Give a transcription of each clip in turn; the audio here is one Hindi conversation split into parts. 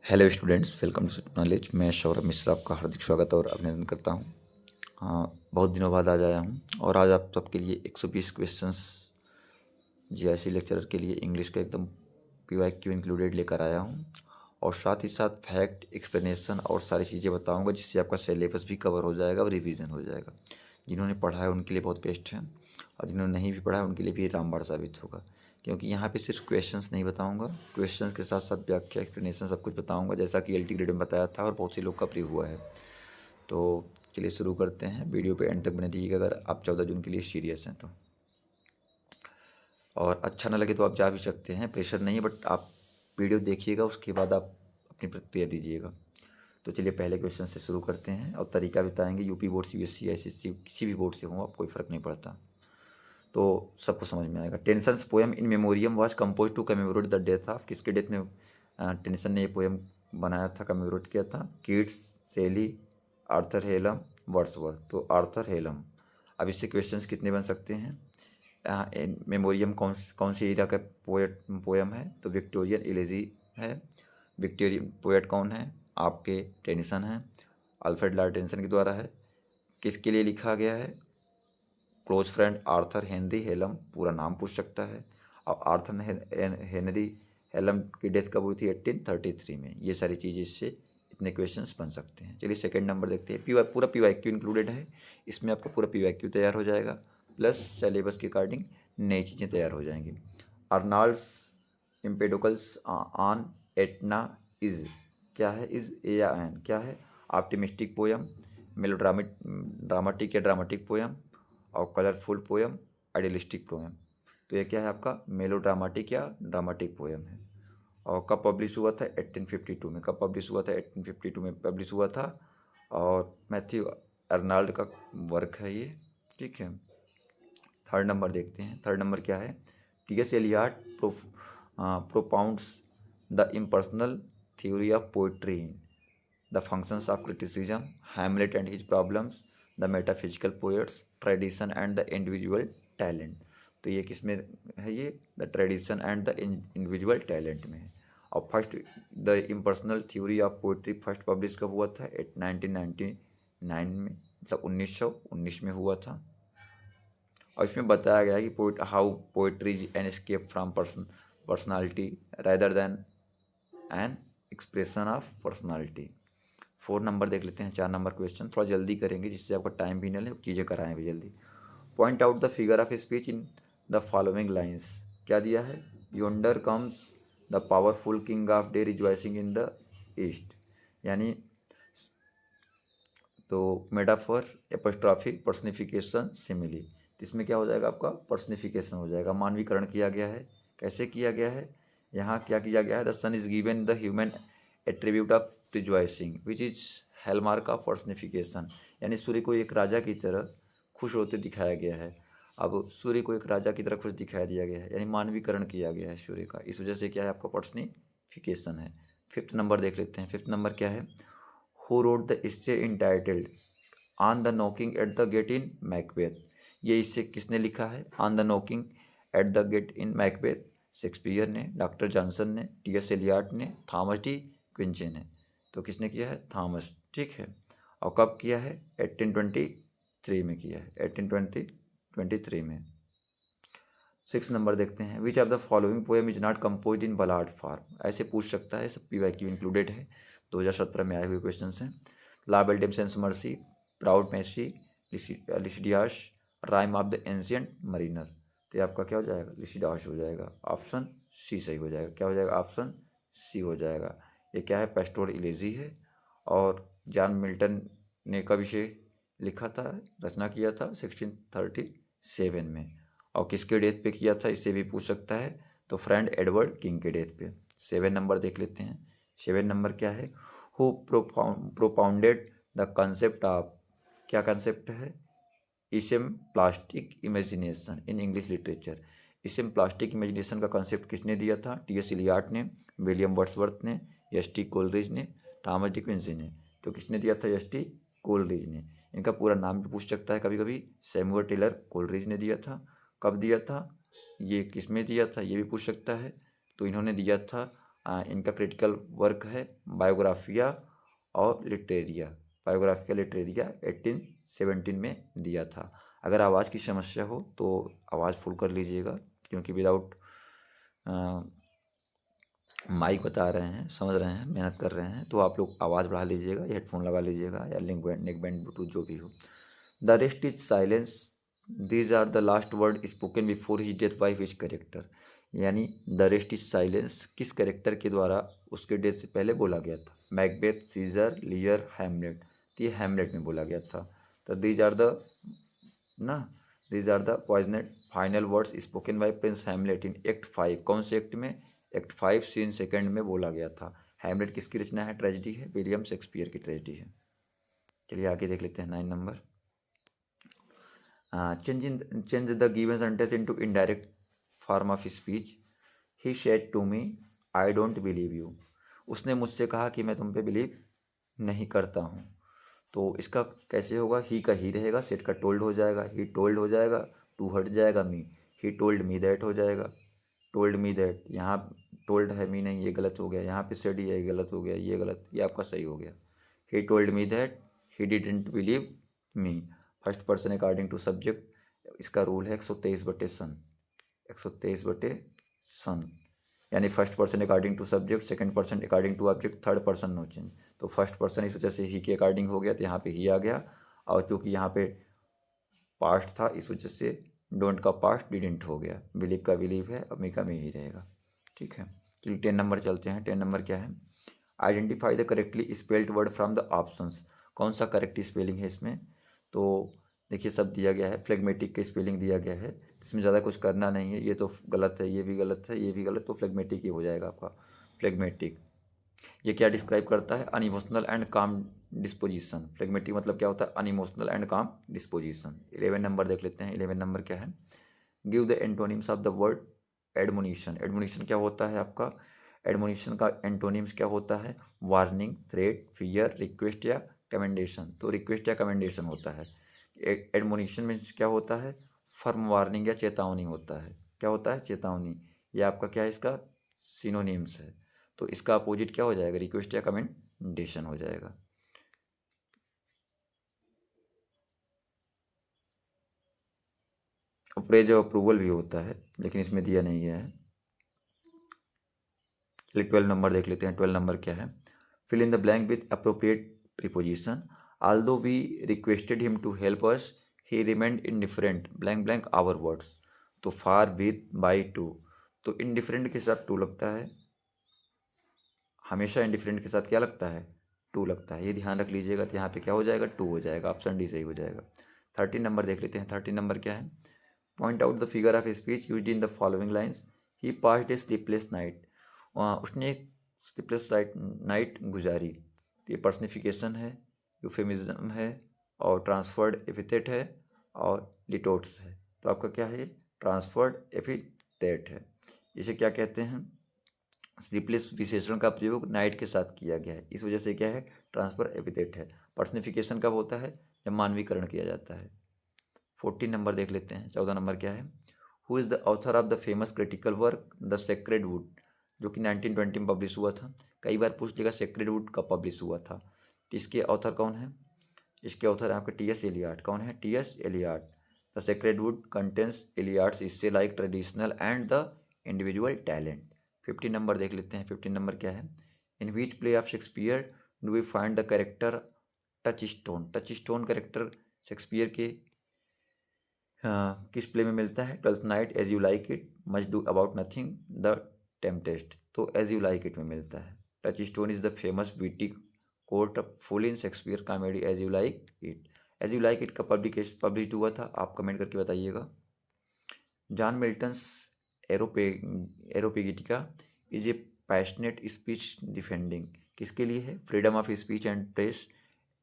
Hello students, welcome to knowledge. मैं सौरभ मिश्रा आपका हार्दिक स्वागत और अभिनंदन करता हूँ। बहुत दिनों बाद आज आया हूँ और आज आप सबके लिए 120 क्वेश्चंस जीआईसी लेक्चरर के लिए इंग्लिश का एकदम पीवाईक्यू इंक्लूडेड लेकर आया हूँ और साथ ही साथ फैक्ट, एक्सप्लेनेशन और सारी चीज़ें बताऊँगा जिससे आपका सिलेबस भी कवर हो जाएगा और रिवीजन हो जाएगा। जिन्होंने पढ़ा है उनके लिए बहुत बेस्ट है और जिन्होंने नहीं भी पढ़ा है उनके लिए भी रामबाण साबित होगा, क्योंकि यहाँ पे सिर्फ क्वेश्चंस नहीं बताऊंगा, क्वेश्चंस के साथ साथ व्याख्या, एक्सप्लेनेशन सब कुछ बताऊंगा, जैसा कि एलटी ग्रेड में बताया था और बहुत से लोग का प्री हुआ है। तो चलिए शुरू करते हैं। वीडियो पे एंड तक बने रहिएगा अगर आप 14 जून के लिए सीरियस हैं तो। और अच्छा ना लगे तो आप जा भी सकते हैं, प्रेशर नहीं है, बट आप वीडियो देखिएगा, उसके बाद आप अपनी प्रतिक्रिया दीजिएगा। तो चलिए पहले क्वेश्चन से शुरू करते हैं और तरीका बताएंगे। यूपी बोर्ड, सीबीएसई, आईसीएसई, किसी भी बोर्ड से हो आप, कोई फ़र्क नहीं पड़ता, तो सबको समझ में आएगा। Tennyson's poem in memoriam was compose to commemorate the death of, किसके डेथ में टेंसन ने ये पोएम बनाया था, कमेमोरेट किया था? Keats, Shelley, Arthur Hallam, Wordsworth. तो आर्थर हेलम। अब इससे क्वेश्चंस कितने बन सकते हैं? मेमोरियम कौन सी एरिया का पोएम है? तो विक्टोरियन एलिजी है। विक्टोरियन पोएट कौन है? आपके टेनिसन हैं, अल्फ्रेड लॉर्ड टेनिसन के द्वारा है। किसके लिए लिखा गया है? क्लोज फ्रेंड आर्थर हेनरी हेलम, पूरा नाम पूछ सकता है। और आर्थर हेनरी हेलम की डेथ कब हुई थी? 1833 में। ये सारी चीज़ें इससे इतने क्वेश्चंस बन सकते हैं। चलिए सेकंड नंबर देखते हैं। पूरा पीवाईक्यू इंक्लूडेड है इसमें, आपका पूरा पीवाईक्यू तैयार हो जाएगा, प्लस सिलेबस के अकॉर्डिंग नई चीज़ें तैयार हो जाएंगी। अर्नाल्ड्स एम्पेडोकल्स ऑन एटना इज, क्या है? इज ए या एन, क्या है? ऑप्टिमिस्टिक पोयम, ड्रामेटिक या ड्रामेटिक पोयम, और कलरफुल पोयम, आइडियलिस्टिक पोयम। तो ये क्या है आपका? मेलोड्रामेटिक या ड्रामेटिक पोयम है। और कब पब्लिश हुआ था? 1852 में। कब पब्लिश हुआ था? 1852 में पब्लिश हुआ था और मैथ्यू अर्नाल्ड का वर्क है ये, ठीक है। थर्ड नंबर देखते हैं। थर्ड नंबर क्या है? T S. Eliot propounds the impersonal theory of poetry, the functions of criticism, Hamlet and his problems, the metaphysical poets, tradition and the individual talent. तो ये किस में है? ये the tradition and the individual talent में है। और first the impersonal theory of poetry first publish कब हुआ था? 1999 में, मतलब 1919 में हुआ था। और इसमें बताया गया है कि how poetry is an escape from personality rather than an expression of personality. 4 number देख लेते हैं। 4 नंबर क्वेश्चन थोड़ा जल्दी करेंगे जिससे आपका टाइम भी न ले, चीज़ें कराएं भी जल्दी। Point out the figure of speech in the following lines. क्या दिया है? Yonder comes the powerful king of day rejoicing in the east, यानी तो मेटाफर, एपोस्ट्रॉफी, पर्सनिफिकेशन, सिमिली। इसमें क्या हो जाएगा आपका? पर्सनिफिकेशन हो जाएगा। मानवीकरण किया गया है। कैसे किया गया है? यहाँ क्या किया गया है? The sun is given the human attribute of rejoicing which is hallmark of personification, यानी सूर्य को एक राजा की तरह खुश होते दिखाया गया है। अब सूर्य को एक राजा की तरह खुश दिखाया दिया गया है, यानी मानवीकरण किया गया है सूर्य का, इस वजह से क्या है आपका? पर्सनिफिकेशन है। फिफ्थ नंबर देख लेते हैं। फिफ्थ नंबर क्या है? Who wrote the essay entitled on the knocking at the get in Macbeth. ये इससे किसने लिखा है? On the knocking at the get in Macbeth Shakespeare ने, डॉक्टर जॉनसन ने, टी.एस. एलियट ने, थॉमस डी क्विंचे ने। तो किसने किया है? थॉमस, ठीक है। और कब किया है? 1823 में किया है, 1823 में। 6 नंबर देखते हैं। Which of the following poem is not compose in ballad form. ऐसे पूछ सकता है, सब पीवाईक्यू इंक्लूडेड है, 2017 में आए हुए क्वेश्चन हैं। La belle dame sans merci, proud Maisie, Lycidas, rime of the ancient mariner. तो ये आपका क्या हो जाएगा? लिसिडास हो जाएगा। ऑप्शन सी सही हो जाएगा। क्या हो जाएगा? ऑप्शन सी हो जाएगा। ये क्या है? पेस्टोर इलेजी है और जॉन मिल्टन ने कब इसे लिखा था, रचना किया था? 1637 में। और किसके डेथ पे किया था? इससे भी पूछ सकता है, तो फ्रेंड एडवर्ड किंग के डेथ पे। 7 नंबर देख लेते हैं। 7 नंबर क्या है? Who propounded the concept of, क्या कंसेप्ट है? इसम plastic imagination in English literature. इसम प्लास्टिक इमेजिनेशन का कंसेप्ट किसने दिया था? टी.एस. एलियट ने, विलियम वर्ड्सवर्थ ने, एस.टी. कोलरिज ने, थॉमस डी क्विंसी ने। तो किसने दिया था? एस.टी. कोलरिज ने। इनका पूरा नाम भी पूछ सकता है कभी कभी। सैमुअल टेलर कोलरिज ने दिया था। कब दिया था? ये किस में दिया था? ये भी पूछ सकता है। तो इन्होंने दिया था इनका क्रिटिकल वर्क है बायोग्राफिया और लिटरेरिया। बायोग्राफिया लिटरेरिया 1817 में दिया था। अगर आवाज़ की समस्या हो तो आवाज़ फुल कर लीजिएगा, क्योंकि विदाउट माइक बता रहे हैं, समझ रहे हैं, मेहनत कर रहे हैं, तो आप लोग आवाज़ बढ़ा लीजिएगा या हेडफोन लगा लीजिएगा या नेक बैंड ब्लूटूथ जो भी हो। The rest is silence, these are the last word spoken before his death by which character. यानी द रेस्ट इज साइलेंस किस कैरेक्टर के द्वारा उसके डेथ से पहले बोला गया था? Macbeth, Caesar, Lear, Hamlet. तो ये हैमलेट में बोला गया था। तो दीज आर द ना these are the poignant final words spoken by Prince Hamlet in act 5। कौन से एक्ट में? एक्ट 5 सीन सेकंड में बोला गया था। हैमलेट किसकी रचना है? ट्रेजेडी है, विलियम शेक्सपियर की ट्रेजेडी है। चलिए आगे देख लेते हैं 9 नंबर। Change the given sentence into indirect form of speech. He said to me I don't believe you. उसने मुझसे कहा कि मैं तुम पे बिलीव नहीं करता हूँ। तो इसका कैसे होगा? ही का ही रहेगा, सेट का टोल्ड हो जाएगा, ही टोल्ड हो जाएगा, टू हट जाएगा, मी, ही टोल्ड मी दैट हो जाएगा। टोल्ड मी दैट, यहाँ टोल्ड है, मी नहीं, ये गलत हो गया। यहाँ पे सेड ही है, ये गलत हो गया, ये गलत, ये आपका सही हो गया। He told me that he didn't believe me. First person according to subject, इसका रूल है 123/सन, 123/सन। यानी first person according to subject, second person according to object, third person no change. तो फर्स्ट पर्सन इस वजह से ही के अकॉर्डिंग हो गया, तो यहाँ पे ही आ गया। और चूँकि यहाँ पे पास्ट था, इस वजह से डोंट का पास्ट डिडेंट हो गया, बिलीव का बिलीव है, अब मी का मी ही रहेगा। ठीक है, चलिए 10 नंबर चलते हैं। 10 नंबर क्या है? Identify the correctly spelled word from the options. कौन सा करेक्ट स्पेलिंग है इसमें? तो देखिए सब दिया गया है, फ्लेगमेटिक का स्पेलिंग दिया गया है, इसमें ज़्यादा कुछ करना नहीं है। ये तो गलत है, ये भी गलत है, ये भी गलत, तो फ्लेगमेटिक ही हो जाएगा आपका, फ्लेगमेटिक। ये क्या डिस्क्राइब करता है? Unemotional and calm disposition. Phlegmatic मतलब क्या होता है? Unemotional and calm disposition. 11 number देख लेते हैं। 11 नंबर क्या है? Give the antonyms of the word admonition. Admonition क्या होता है आपका? एडमोनिशन का एंटोनिम्स क्या होता है? वार्निंग, थ्रेट, फियर, रिक्वेस्ट या कमेंडेशन। तो रिक्वेस्ट या कमेंडेशन होता है। एडमोनिशन मीन्स क्या होता है? फर्म वार्निंग या चेतावनी होता है। क्या होता है? चेतावनी। ये आपका क्या है? इसका सिनोनिम्स है। तो इसका अपोजिट क्या हो जाएगा? रिक्वेस्ट या कमेंडेशन हो जाएगा। प्रेज और अप्रूवल भी होता है, लेकिन इसमें दिया नहीं गया है। चलिए 12 नंबर देख लेते हैं। 12 नंबर क्या है? Fill in the blank with appropriate preposition. Although we requested him to help us he remained indifferent blank blank our words. तो फार, विथ, बाई, टू। तो इनडिफरेंट के साथ टू लगता है, हमेशा इनडिफरेंट के साथ क्या लगता है? टू लगता है। ये ध्यान रख लीजिएगा। तो यहाँ पे क्या हो जाएगा? टू हो जाएगा। ऑप्शन डी सही हो जाएगा। 13 नंबर देख लेते हैं। 13 नंबर क्या है? Point out the figure of speech used in the following lines. He passed A sleepless night. उसने एक स्लीपलेस नाइट गुजारी। तो ये पर्सनिफिकेशन है, यूफेमिज्म है, और ट्रांसफर्ड एपिथेट है, और लिटोट्स है। तो आपका क्या है? ट्रांसफर्ड एपिथेट है। इसे क्या कहते हैं? स्लीपलेस विशेषण का प्रयोग नाइट के साथ किया गया है, इस वजह से क्या है? ट्रांसफर एपिथेट है। पर्सनिफिकेशन कब होता है? जब मानवीकरण किया जाता है। 14 नंबर देख लेते हैं। 14 नंबर क्या है? Who is the author of the famous critical work the sacred would, जो कि 1920 में पब्लिश हुआ था। कई बार पूछ लेगा सेक्रेड वुड कब पब्लिश हुआ था। तो इसके ऑथर कौन है? इसके ऑथर है आपके टी.एस. एलियट। कौन है? T S. Eliot. The sacred wood contains Eliot's essays like traditional and the individual talent. 15 number देख लेते हैं। 15 नंबर क्या है? In which play of Shakespeare do we find the character Touchstone. Touchstone character Shakespeare के किस प्ले में मिलता है? Twelfth night, as you like it, much do about nothing, the tempest. तो एज यू लाइक इट में मिलता है। Touch stone is the famous witty court fool in Shakespeare comedy as you like it. As you like it का पब्लिश हुआ था, आप कमेंट करके बताइएगा। John Milton's Areopagitica is a passionate speech defending. किसके लिए है? Freedom of speech and press,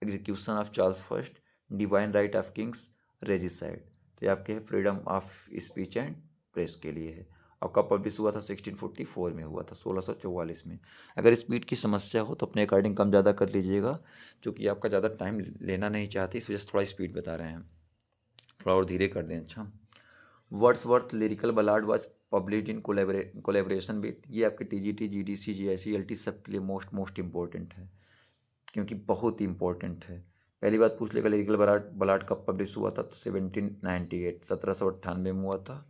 execution of Charles first, divine right of kings, regicide. तो ये आपके है freedom of speech and press के लिए है। और कब पब्लिश हुआ था? 1644 में हुआ था, 1644 में। अगर स्पीड की समस्या हो तो अपने अकॉर्डिंग कम ज़्यादा कर लीजिएगा, क्योंकि आपका ज़्यादा टाइम लेना नहीं चाहते, इस वजह से थोड़ा स्पीड बता रहे हैं। थोड़ा और धीरे कर दें। अच्छा, Wordsworth lyrical ballad was published in collaboration with, ये आपके TGT, GDC, GIC, LT सब के लिए मोस्ट इम्पोर्टेंट है, क्योंकि बहुत ही इम्पोर्टेंट है। पहली बात पूछ लेगा लिरिकल बलाट कब पब्लिश हुआ था, तो 1798 1798 में हुआ था,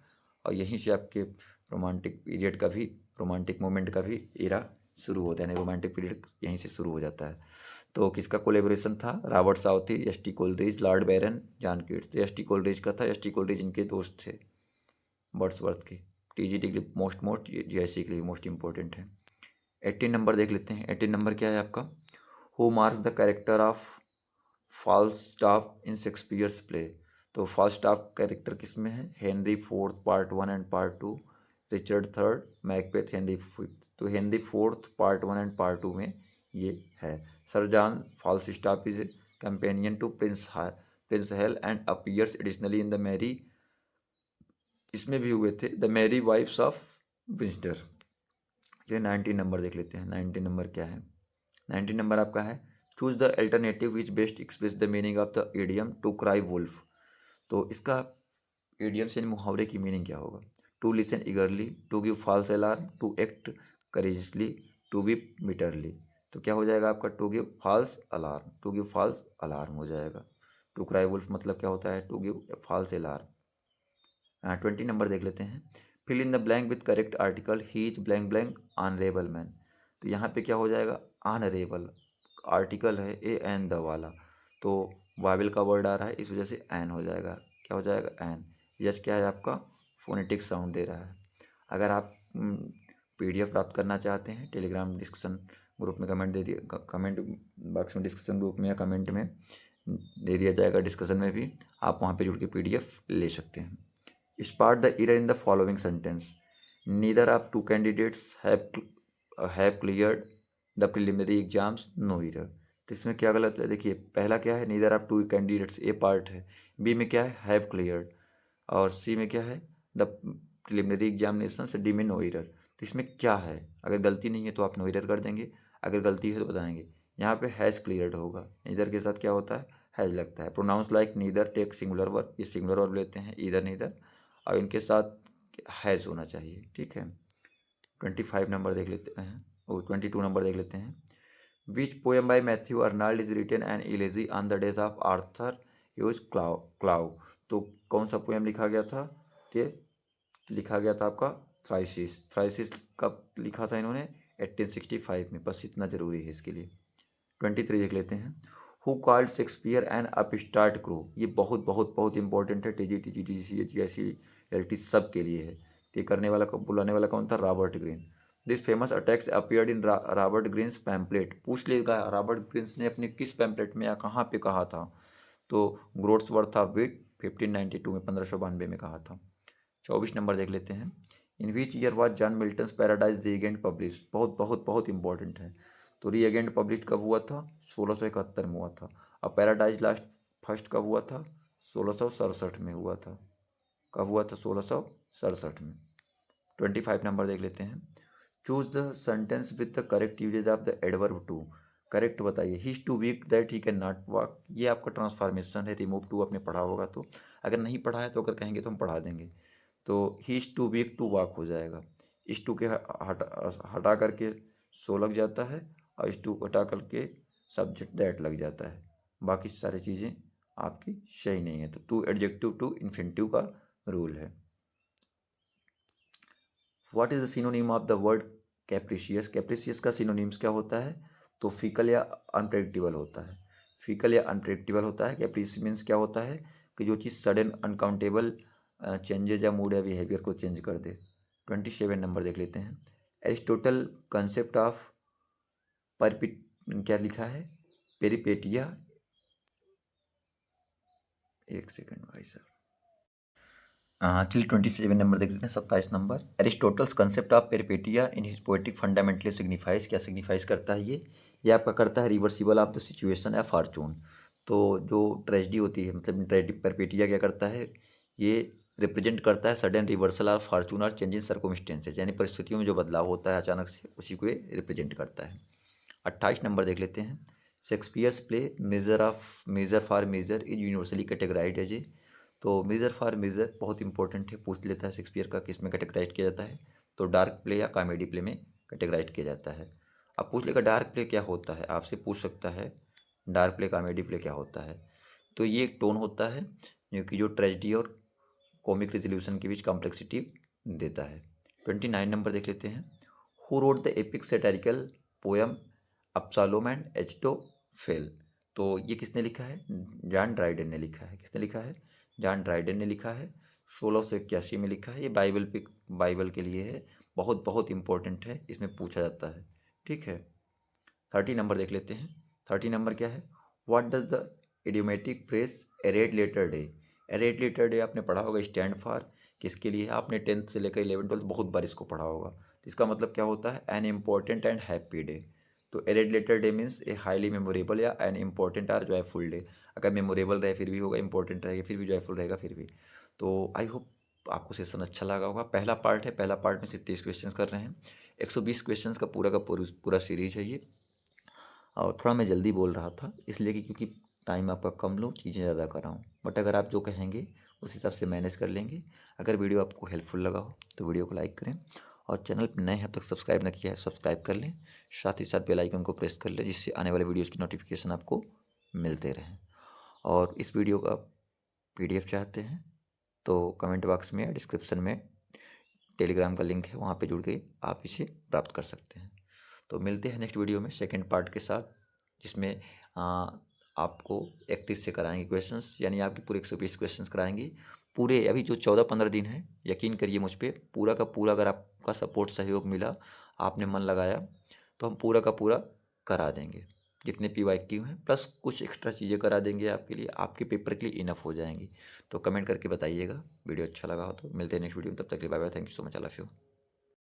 और यहीं से आपके रोमांटिक पीरियड का भी, रोमांटिक मूवमेंट का भी एरा शुरू होता है, यानी रोमांटिक पीरियड यहीं से शुरू हो जाता है। तो किसका कोलेबोरेशन था, Robert Southey, S T Coleridge, Lord Byron, John Keats. तो एस टी कोलरिज का था, एस टी कोलरिज इनके दोस्त थे वर्ड्सवर्थ के। TGT के लिए मोस्ट, GIC के लिए मोस्ट इंपॉर्टेंट है। 18 नंबर देख लेते हैं। 18 नंबर क्या है आपका, who marks the character of Falstaff in Shakespeare's play. तो फाल्स्टाफ कैरेक्टर किस में है, Henry fourth part 1 and part 2, Richard third, Macbeth, Henry fifth. तो Henry fourth part 1 and part 2 में ये है। Sir John Falstaff is companion to Prince Hal and appears additionally in the merry, इसमें भी हुए थे, the merry wives of Windsor. चलिए 19 नंबर देख लेते हैं। 19 नंबर क्या है, 19 नंबर आपका है, choose the alternative which best express the meaning of the idiom to cry wolf. तो इसका इडियम से मुहावरे की मीनिंग क्या होगा, to listen eagerly, to give false alarm, to act courageously, to weep bitterly. तो क्या हो जाएगा आपका, to give false alarm, to give false alarm हो जाएगा। टू क्राई वुल्फ मतलब क्या होता है, to give false alarm. 20 number देख लेते हैं, fill in the blank with correct article, he is blank blank honourable man. तो यहाँ पे क्या हो जाएगा, ऑनरेबल आर्टिकल है ए एन द वाला, तो वावेल का वर्ड आ रहा है, इस वजह से एन हो जाएगा। क्या हो जाएगा, एन। यस क्या है आपका, फोनेटिक साउंड दे रहा है। अगर आप PDF प्राप्त करना चाहते हैं, टेलीग्राम डिस्कशन ग्रुप में कमेंट दे दिए, कमेंट बॉक्स में डिस्कशन ग्रुप में या कमेंट में दे दिया जाएगा, डिस्कशन में भी आप वहाँ पे जुड़ के PDF ले सकते हैं। Start the error in the following sentence. Neither of two candidates have cleared the preliminary exams. No error. तो इसमें क्या गलत है, देखिए पहला क्या है, neither of two candidates, A part है। B में क्या है, have cleared, और C में क्या है, the preliminary examinations, D में no error। तो इसमें क्या है, अगर गलती नहीं है तो आप no error कर देंगे, अगर गलती है तो बताएंगे। यहाँ पे हैज़ क्लियर्ड होगा, नीदर के साथ क्या होता है, हैज़ लगता है। Pronouns like neither take singular verb, ये सिंगुलर वर्ब लेते हैं, ईदर नीदर, और इनके साथ हैज़ होना चाहिए, ठीक है। 25 नंबर देख लेते हैं, 22 नंबर देख लेते हैं। Which poem by Matthew Arnold is written and elegy on the death of Arthur Hugh Clough. तो कौन सा पोएम लिखा गया था, ये लिखा गया था आपका थ्राइसिस। थ्राइसिस कब लिखा था इन्होंने, 1865 में, बस इतना जरूरी है इसके लिए। 23 देख लेते हैं, who called Shakespeare and upstart crew. ये बहुत बहुत बहुत इंपॉर्टेंट है, TGT, GDC, GIC, LT सब के लिए है। ये करने वाला बुलाने वाला कौन था, Robert Greene. This famous attacks appeared in Robert Greene's pamphlet. पूछ लेगा रॉबर्ट ग्रीन्स ने अपने किस पैम्पलेट में या कहाँ पे कहा था, तो ग्रोथ्सवर्थ ऑफ विट 1592 में, 1592 में कहा था। 24 नंबर देख लेते हैं, in which year was John Milton's paradise regained publish. बहुत बहुत बहुत इंपॉर्टेंट है। तो रीगेंट पब्लिश कब हुआ था, 1671 में हुआ था। अब पैराडाइज लास्ट फर्स्ट कब हुआ था, 1667 में हुआ था। कब हुआ था, 1667 में। 25 नंबर देख लेते हैं, choose the sentence with the correct usage of the adverb too. Correct बताइए, he is too weak that he can not walk, ये आपका ट्रांसफॉर्मेशन है, रिमूव टू आपने पढ़ा होगा, तो अगर नहीं पढ़ा है तो अगर कहेंगे तो हम पढ़ा देंगे। तो he is too weak to walk हो जाएगा। इस टू के हटा करके सो लग जाता है, और इस टू हटा करके सब्जेक्ट दैट लग जाता है, बाकी सारी चीज़ें आपकी सही नहीं है। तो टू एडजेक्टिव टू इन्फिनिटिव का रूल है। What is the synonym of the word capricious. Capricious का सिनोनिम्स क्या होता है, तो फीकल या अनप्रेडिक्टेबल होता है। फीकल या अनप्रेडिक्टेबल होता है। कैप्रिस मीन्स क्या होता है, कि जो चीज़ सडन अनकाउंटेबल चेंजेज या मूड या बिहेवियर को चेंज कर दे। 27 नंबर देख लेते हैं, एरिस्टोटल कंसेप्ट ऑफ परपिट क्या लिखा है, पेरिपेटिया। एक सेकेंड भाई साहब, चलिए 27 नंबर देख लेते हैं। 27 number, Aristotle's concept of peripeteia in his poetic fundamentally signifies. क्या सिग्निफाइज करता है ये आपका करता है रिवर्सिबल ऑफ द सिचुएशन या फॉर्चून। तो जो ट्रेजिडी होती है, मतलब ट्रेजिडी पेरिपेटिया क्या करता है, ये रिप्रेजेंट करता है सडन रिवर्सल ऑफ फॉर्चून और चेंज इन सर्कमस्टेंसेज, यानी परिस्थितियों में जो बदलाव होता है अचानक से, उसी को ये रिप्रेजेंट करता है। 28 नंबर देख लेते हैं, Shakespeare's play Measure for Measure is universally categorised as a. तो मेजर फॉर मेजर बहुत इंपॉर्टेंट है, पूछ लेता है शेक्सपियर का किस में कैटेगराइज किया जाता है, तो डार्क प्ले या कॉमेडी प्ले में कैटेगराइज किया जाता है। अब पूछ लेगा डार्क प्ले क्या होता है, आपसे पूछ सकता है डार्क प्ले कॉमेडी प्ले क्या होता है। तो ये एक टोन होता है जो ट्रेजिडी और कॉमिक रिजोल्यूशन के बीच कॉम्प्लेक्सिटी देता है। 29 नंबर देख लेते हैं। Who wrote the epic satirical poem Absalom and Achitophel. तो ये किसने लिखा है, जॉन ड्राइडन ने लिखा है। किसने लिखा है, जॉन ड्राइडन ने लिखा है, 1681 में लिखा है। ये बाइबल के लिए है, बहुत बहुत इंपॉर्टेंट है, इसमें पूछा जाता है। ठीक है, 30 नंबर देख लेते हैं। 30 नंबर क्या है, what does the idiomatic phrase a red letter day. A red letter day आपने पढ़ा होगा, स्टैंड फॉर किसके लिए है, आपने 10th से लेकर 11th-12th बहुत बार इसको पढ़ा होगा। तो इसका मतलब क्या होता है, an important and happy day. तो a red letter day means a highly memorable या an important or joyful day. अगर मेमोरेबल रहे फिर भी होगा, इंपॉर्टेंट रहेगा फिर भी, जॉयफुल रहेगा फिर भी। तो आई होप आपको सेशन अच्छा लगा होगा। पहला पार्ट है, पहला पार्ट में सिर्फ 30 क्वेश्चन कर रहे हैं। 120 क्वेश्चन का पूरा सीरीज है ये। और थोड़ा मैं जल्दी बोल रहा था इसलिए कि क्योंकि टाइम आपका कम लो, चीज़ें ज़्यादा कराऊँ, बट अगर आप जो कहेंगे उस हिसाब से मैनेज कर लेंगे। अगर वीडियो आपको हेल्पफुल लगा हो तो वीडियो को लाइक करें, और चैनल पर नए हैं तक सब्सक्राइब ना किया है सब्सक्राइब कर लें, साथ ही साथ बेल आइकन को प्रेस कर लें, जिससे आने वाले वीडियोज़ की नोटिफिकेशन आपको मिलते रहें। और इस वीडियो का PDF चाहते हैं तो कमेंट बॉक्स में या डिस्क्रिप्शन में टेलीग्राम का लिंक है, वहाँ पे जुड़ के आप इसे प्राप्त कर सकते हैं। तो मिलते हैं नेक्स्ट वीडियो में सेकंड पार्ट के साथ, जिसमें आपको 31 से कराएंगे क्वेश्चंस, यानी आपके पूरे 120 क्वेश्चंस कराएंगे। पूरे अभी जो 14-15 दिन है, यकीन करिए मुझ पर, पूरा का पूरा अगर आपका सपोर्ट सहयोग मिला, आपने मन लगाया, तो हम पूरा का पूरा करा देंगे। जितने PYQ हैं प्लस कुछ एक्स्ट्रा चीज़ें करा देंगे आपके लिए, आपके पेपर के लिए इनफ हो जाएंगी। तो कमेंट करके बताइएगा, वीडियो अच्छा लगा हो तो। मिलते हैं नेक्स्ट वीडियो में, तब तक के लिए bye bye, thank you so much, I love you.